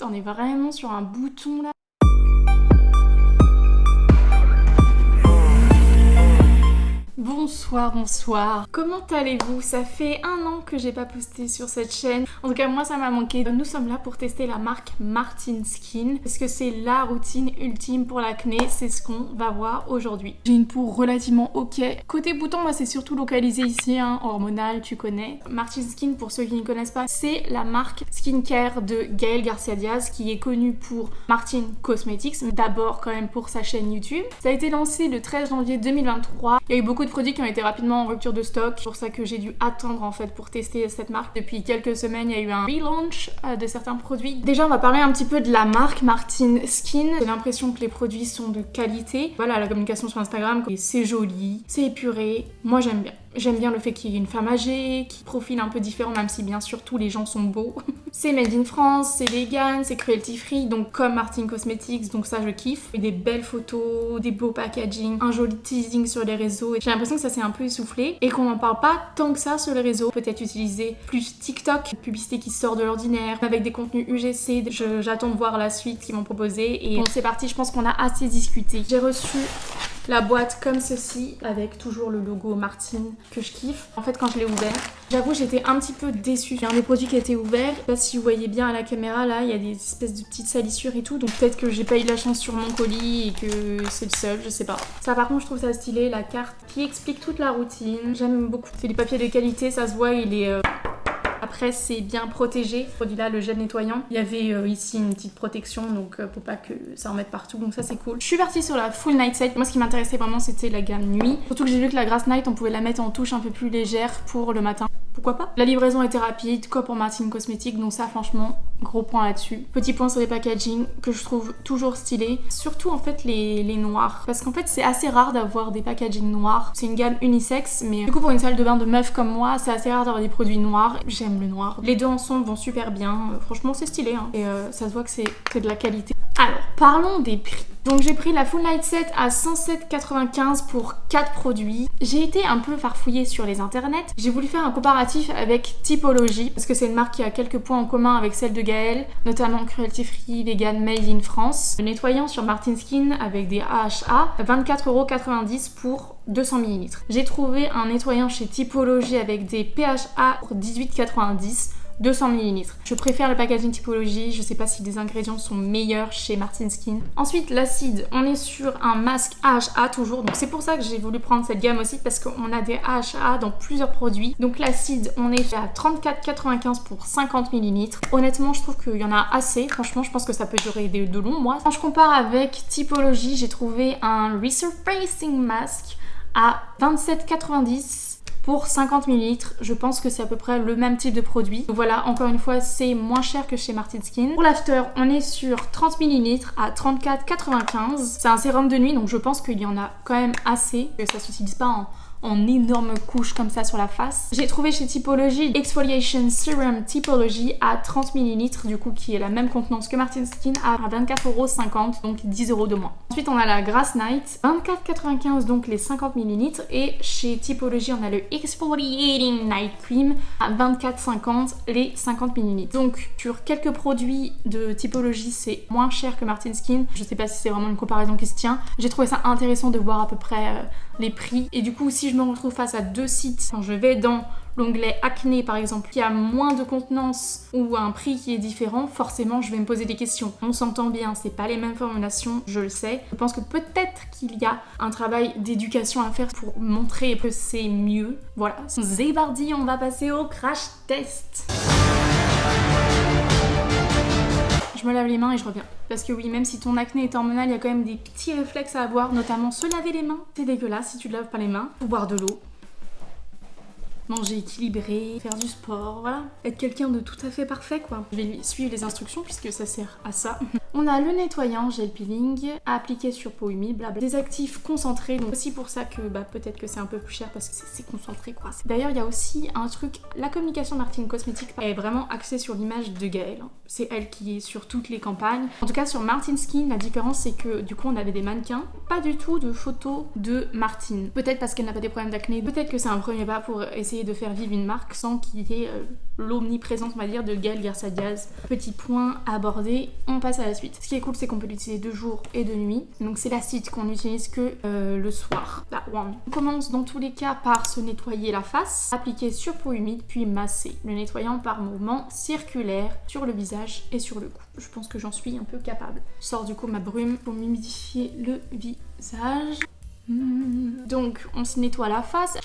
On est vraiment sur un bouton là. Bonsoir. Comment allez-vous? Ça fait 1 an que j'ai pas posté sur cette chaîne. En tout cas, moi, ça m'a manqué. Nous sommes là pour tester la marque Martin Skin. Parce que c'est la routine ultime pour l'acné. C'est ce qu'on va voir aujourd'hui. J'ai une peau relativement ok. Côté bouton, moi, c'est surtout localisé ici, hein, hormonal, tu connais. Martin Skin, pour ceux qui ne connaissent pas, c'est la marque skincare de Gaël Garcia Diaz, qui est connue pour Martin Cosmetics, mais d'abord quand même pour sa chaîne YouTube. Ça a été lancé le 13 janvier 2023. Il y a eu beaucoup de produits qui ont été rapidement en rupture de stock. C'est pour ça que j'ai dû attendre en fait pour tester cette marque. Depuis quelques semaines, il y a eu un relaunch de certains produits. Déjà, on va parler un petit peu de la marque Martin Skin. J'ai l'impression que les produits sont de qualité. Voilà, la communication sur Instagram, c'est joli, c'est épuré. Moi, j'aime bien. J'aime bien le fait qu'il y ait une femme âgée, qui profile un peu différent, même si bien sûr tous les gens sont beaux. C'est made in France, c'est vegan, c'est cruelty free, donc comme Martin Cosmetics, donc ça je kiffe. Et des belles photos, des beaux packaging, un joli teasing sur les réseaux. J'ai l'impression que ça s'est un peu essoufflé et qu'on n'en parle pas tant que ça sur les réseaux. Peut-être utiliser plus TikTok, une publicité qui sort de l'ordinaire, avec des contenus UGC. J'attends de voir la suite qu'ils m'ont proposé. Et bon, c'est parti, je pense qu'on a assez discuté. J'ai reçu la boîte comme ceci, avec toujours le logo Martin que je kiffe. En fait, quand je l'ai ouvert, j'avoue, j'étais un petit peu déçue. Il y a un des produits qui a été ouvert. Je sais pas si vous voyez bien à la caméra, là, il y a des espèces de petites salissures et tout. Donc peut-être que j'ai pas eu de la chance sur mon colis et que c'est le seul, je sais pas. Ça, par contre, je trouve ça stylé, la carte qui explique toute la routine. J'aime beaucoup. C'est du papier de qualité, ça se voit, il est... Après, c'est bien protégé. Ce produit-là, le gel nettoyant. Il y avait ici une petite protection, donc faut pas que ça en mette partout. Donc ça, c'est cool. Je suis partie sur la Full Night Set. Moi, ce qui m'intéressait vraiment, c'était la gamme nuit. Surtout que j'ai vu que la Grass Night, on pouvait la mettre en touche un peu plus légère pour le matin. Pourquoi pas? La livraison était rapide, quoi pour Martin Cosmetics, donc ça, franchement, gros point là-dessus. Petit point sur les packaging que je trouve toujours stylé. Surtout, en fait, les noirs. Parce qu'en fait, c'est assez rare d'avoir des packaging noirs. C'est une gamme unisexe, mais du coup, pour une salle de bain de meuf comme moi, c'est assez rare d'avoir des produits noirs. J'aime le noir. Les deux ensemble vont super bien. Franchement, c'est stylé, hein. Et ça se voit que c'est de la qualité. Alors, parlons des prix. Donc j'ai pris la Full Night Set à 107,95 pour 4 produits. J'ai été un peu farfouillée sur les internets. J'ai voulu faire un comparatif avec Typologie, parce que c'est une marque qui a quelques points en commun avec celle de Gaël, notamment cruelty free, vegan, made in France. Le nettoyant sur Martin Skin avec des AHA, 24,90€ pour 200 ml. J'ai trouvé un nettoyant chez Typologie avec des PHA pour 18,90€. 200 ml. Je préfère le packaging Typologie, je sais pas si les ingrédients sont meilleurs chez Martin Skin. Ensuite, l'acide, on est sur un masque AHA toujours, donc c'est pour ça que j'ai voulu prendre cette gamme aussi, parce qu'on a des AHA dans plusieurs produits. Donc l'acide, on est à 34,95 pour 50 ml. Honnêtement, je trouve qu'il y en a assez, franchement, je pense que ça peut durer de longs mois. Quand je compare avec Typologie, j'ai trouvé un Resurfacing Mask à 27,90 pour 50 ml, je pense que c'est à peu près le même type de produit. Donc voilà, encore une fois, c'est moins cher que chez Martin Skin. Pour l'after, on est sur 30 ml à 34,95. C'est un sérum de nuit, donc je pense qu'il y en a quand même assez, que ça ne s'utilise pas en énorme couche comme ça sur la face. J'ai trouvé chez Typologie Exfoliation Serum Typologie à 30 ml, du coup qui est la même contenance que Martin Skin à 24,50€, donc 10€ de moins. Ensuite on a la Grass Night, 24,95€, donc les 50 ml, et chez Typologie on a le Exfoliating Night Cream à 24,50€, les 50 ml. Donc sur quelques produits de Typologie c'est moins cher que Martin Skin. Je sais pas si c'est vraiment une comparaison qui se tient. J'ai trouvé ça intéressant de voir à peu près les prix, et du coup si je me retrouve face à deux sites, quand je vais dans l'onglet acné par exemple, qui a moins de contenance ou un prix qui est différent, forcément je vais me poser des questions. On s'entend bien, c'est pas les mêmes formulations, je le sais. Je pense que peut-être qu'il y a un travail d'éducation à faire pour montrer que c'est mieux. Voilà, c'est parti, on va passer au crash test. Je me lave les mains et je reviens. Parce que oui, même si ton acné est hormonal, il y a quand même des petits réflexes à avoir, notamment se laver les mains. C'est dégueulasse si tu ne laves pas les mains. Ou boire de l'eau. Manger équilibré, faire du sport, voilà. Être quelqu'un de tout à fait parfait, quoi. Je vais suivre les instructions puisque ça sert à ça. On a le nettoyant gel peeling à appliquer sur peau humide, blabla. Des actifs concentrés, donc aussi pour ça que peut-être que c'est un peu plus cher parce que c'est concentré, quoi. D'ailleurs, il y a aussi un truc, la communication Martin Cosmetics est vraiment axée sur l'image de Gaël. C'est elle qui est sur toutes les campagnes. En tout cas, sur Martin Skin, la différence c'est que du coup, on avait des mannequins, pas du tout de photos de Martine. Peut-être parce qu'elle n'a pas des problèmes d'acné, peut-être que c'est un premier pas pour essayer essayer de faire vivre une marque sans qu'il y ait l'omniprésence, on va dire, de Gael Garcia Diaz. Petit point abordé, on passe à la suite. Ce qui est cool, c'est qu'on peut l'utiliser de jour et de nuit. Donc c'est l'acide qu'on n'utilise que le soir. La one. On commence dans tous les cas par se nettoyer la face, appliquer sur peau humide, puis masser, le nettoyant par mouvement circulaire sur le visage et sur le cou. Je pense que j'en suis un peu capable. Je sors du coup ma brume pour m'humidifier le visage. Donc on se nettoie la face.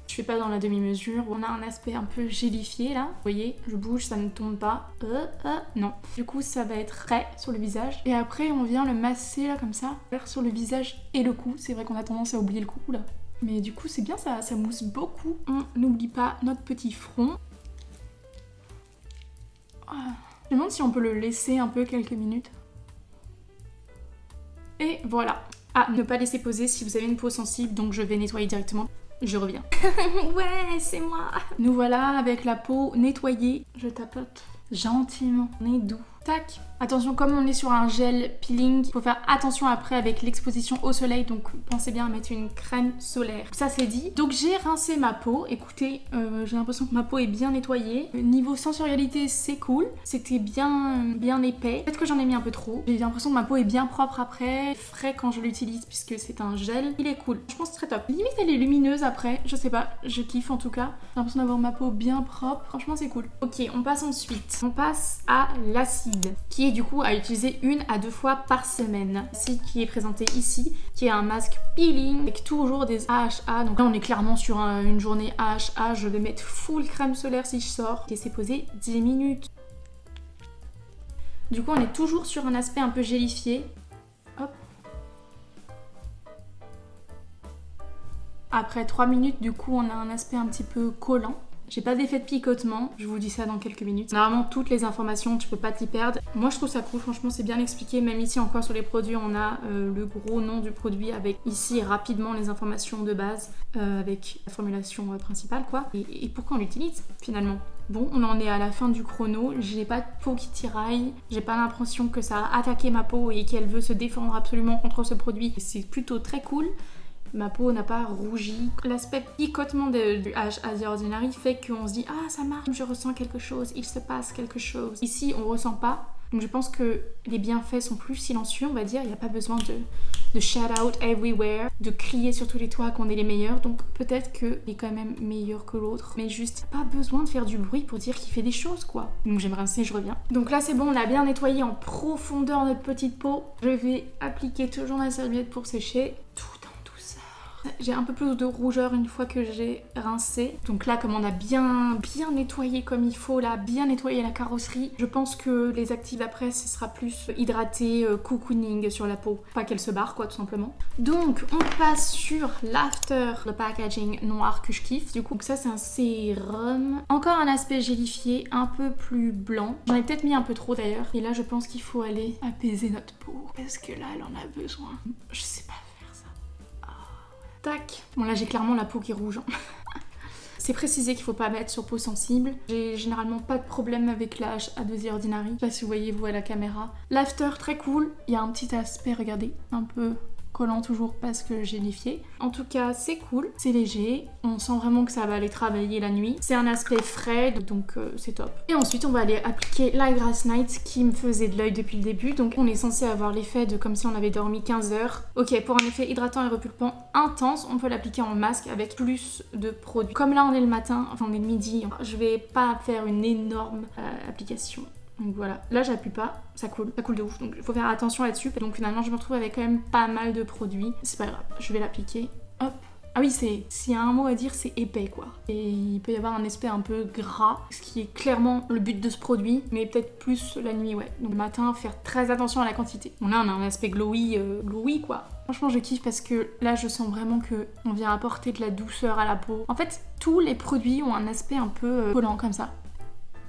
Je fais pas dans la demi-mesure. On a un aspect un peu gélifié là. Vous voyez, je bouge, ça ne tombe pas. Non. Du coup ça va être frais sur le visage. Et après on vient le masser là comme ça. Sur le visage et le cou. C'est vrai qu'on a tendance à oublier le cou là. Mais du coup c'est bien, ça mousse beaucoup. On n'oublie pas notre petit front. Je me demande si on peut le laisser un peu quelques minutes. Et voilà. Ah, ne pas laisser poser si vous avez une peau sensible, donc je vais nettoyer directement. Je reviens. Ouais, c'est moi. Nous voilà avec la peau nettoyée. Je tapote gentiment. On est doux. Tac. Attention, comme on est sur un gel peeling, il faut faire attention après avec l'exposition au soleil, donc pensez bien à mettre une crème solaire. Ça c'est dit. Donc j'ai rincé ma peau. Écoutez, j'ai l'impression que ma peau est bien nettoyée. Niveau sensorialité, c'est cool. C'était bien épais. Peut-être que j'en ai mis un peu trop. J'ai l'impression que ma peau est bien propre après, frais quand je l'utilise puisque c'est un gel. Il est cool. Je pense très top. Limite elle est lumineuse après. Je sais pas, je kiffe en tout cas. J'ai l'impression d'avoir ma peau bien propre. Franchement c'est cool. Ok, on passe ensuite. On passe à l'acide, qui est du coup à utiliser 1 à 2 fois par semaine. L'acide qui est présenté ici, qui est un masque peeling avec toujours des AHA. Donc là on est clairement sur une journée AHA. Je vais mettre full crème solaire si je sors. Laissez poser 10 minutes. Du coup on est toujours sur un aspect un peu gélifié. Hop. Après 3 minutes du coup on a un aspect un petit peu collant. J'ai pas d'effet de picotement, je vous dis ça dans quelques minutes. Normalement toutes les informations, tu peux pas t'y perdre. Moi je trouve ça cool, franchement c'est bien expliqué. Même ici encore sur les produits, on a le gros nom du produit avec ici rapidement les informations de base avec la formulation principale quoi. Et pourquoi on l'utilise finalement? Bon, on en est à la fin du chrono, j'ai pas de peau qui tiraille, j'ai pas l'impression que ça a attaqué ma peau et qu'elle veut se défendre absolument contre ce produit. C'est plutôt très cool. Ma peau n'a pas rougi. L'aspect picotement du HA The Ordinary fait qu'on se dit « Ah, ça marche, je ressens quelque chose, il se passe quelque chose. » Ici, on ressent pas. Donc je pense que les bienfaits sont plus silencieux, on va dire. Il n'y a pas besoin de shout out everywhere, de crier sur tous les toits qu'on est les meilleurs. Donc peut-être qu'il est quand même meilleur que l'autre. Mais juste, pas besoin de faire du bruit pour dire qu'il fait des choses, quoi. Donc j'aime rincer, je reviens. Donc là, c'est bon, on a bien nettoyé en profondeur notre petite peau. Je vais appliquer toujours ma serviette pour sécher. Tout en douceur. J'ai un peu plus de rougeur une fois que j'ai rincé. Donc là, comme on a bien nettoyé comme il faut, là, bien nettoyé la carrosserie, je pense que les actifs après, ce sera plus hydraté, cocooning sur la peau. Pas qu'elle se barre, quoi, tout simplement. Donc, on passe sur l'after, le packaging noir que je kiffe. Du coup, ça, c'est un sérum. Encore un aspect gélifié, un peu plus blanc. J'en ai peut-être mis un peu trop d'ailleurs. Et là, je pense qu'il faut aller apaiser notre peau. Parce que là, elle en a besoin. Je sais pas. Tac. Bon là j'ai clairement la peau qui est rouge. C'est précisé qu'il faut pas mettre sur peau sensible. J'ai généralement pas de problème avec la HA The Ordinary. Je sais pas si vous voyez vous à la caméra. L'after très cool. Il y a un petit aspect, regardez, un peu collant toujours parce que gélifié. En tout cas c'est cool, c'est léger. On sent vraiment que ça va aller travailler la nuit. C'est un aspect frais donc c'est top. Et ensuite on va aller appliquer l'Eyegrass Night qui me faisait de l'œil depuis le début. Donc on est censé avoir l'effet de comme si on avait dormi 15 heures. Ok, pour un effet hydratant et repulpant intense, on peut l'appliquer en masque avec plus de produits. Comme là on est le matin, enfin on est le midi, je vais pas faire une énorme application. Donc voilà, là j'appuie pas, ça coule de ouf, donc il faut faire attention là-dessus. Donc finalement je me retrouve avec quand même pas mal de produits. C'est pas grave, je vais l'appliquer, hop. Ah oui, s'il y a un mot à dire, c'est épais quoi. Et il peut y avoir un aspect un peu gras, ce qui est clairement le but de ce produit, mais peut-être plus la nuit, ouais. Donc le matin, faire très attention à la quantité. Bon là on a un aspect glowy quoi. Franchement je kiffe parce que là je sens vraiment que on vient apporter de la douceur à la peau. En fait, tous les produits ont un aspect un peu collant comme ça.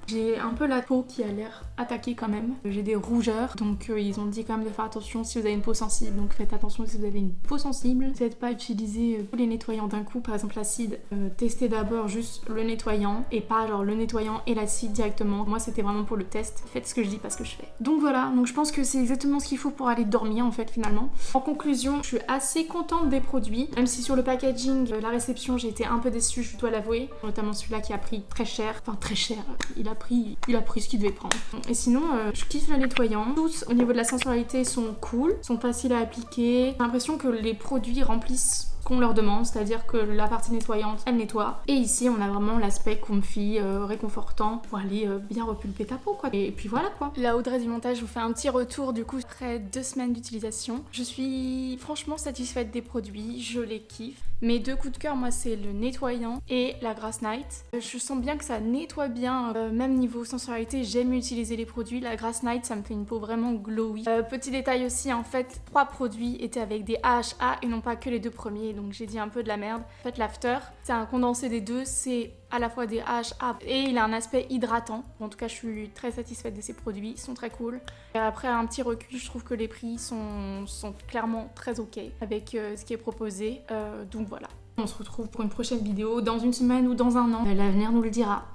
J'ai un peu la peau qui a l'air attaquée quand même. J'ai des rougeurs, donc ils ont dit quand même de faire attention si vous avez une peau sensible. Donc faites attention si vous avez une peau sensible. N'hésitez pas à utiliser tous les nettoyants d'un coup, par exemple l'acide. Testez d'abord juste le nettoyant et pas genre le nettoyant et l'acide directement. Moi c'était vraiment pour le test. Faites ce que je dis, pas ce que je fais. Donc voilà, donc je pense que c'est exactement ce qu'il faut pour aller dormir en fait finalement. En conclusion, je suis assez contente des produits, même si sur le packaging, la réception, j'ai été un peu déçue, je dois l'avouer. Notamment celui-là qui a pris très cher, enfin très cher, il a pris ce qu'il devait prendre. Et sinon, je kiffe le nettoyant. Tous au niveau de la sensualité sont cool, sont faciles à appliquer. J'ai l'impression que les produits remplissent qu'on leur demande, c'est-à-dire que la partie nettoyante, elle nettoie. Et ici, on a vraiment l'aspect comfy, réconfortant pour aller bien repulper ta peau, quoi. Et puis voilà, quoi. Là, Audrey du montage vous fait un petit retour, du coup, après 2 semaines d'utilisation. Je suis franchement satisfaite des produits, je les kiffe. Mes 2 coups de cœur, moi, c'est le nettoyant et la Grass Night. Je sens bien que ça nettoie bien, même niveau sensualité, j'aime utiliser les produits. La Grass Night, ça me fait une peau vraiment glowy. Petit détail aussi, en fait, 3 produits étaient avec des AHA et non pas que les 2 premiers, donc j'ai dit un peu de la merde. En fait, l'after, c'est un condensé des deux, c'est à la fois des AHA et il a un aspect hydratant. En tout cas, je suis très satisfaite de ces produits, ils sont très cool. Et après un petit recul, je trouve que les prix sont clairement très ok avec ce qui est proposé. Donc voilà. On se retrouve pour une prochaine vidéo dans une semaine ou dans un an. L'avenir nous le dira.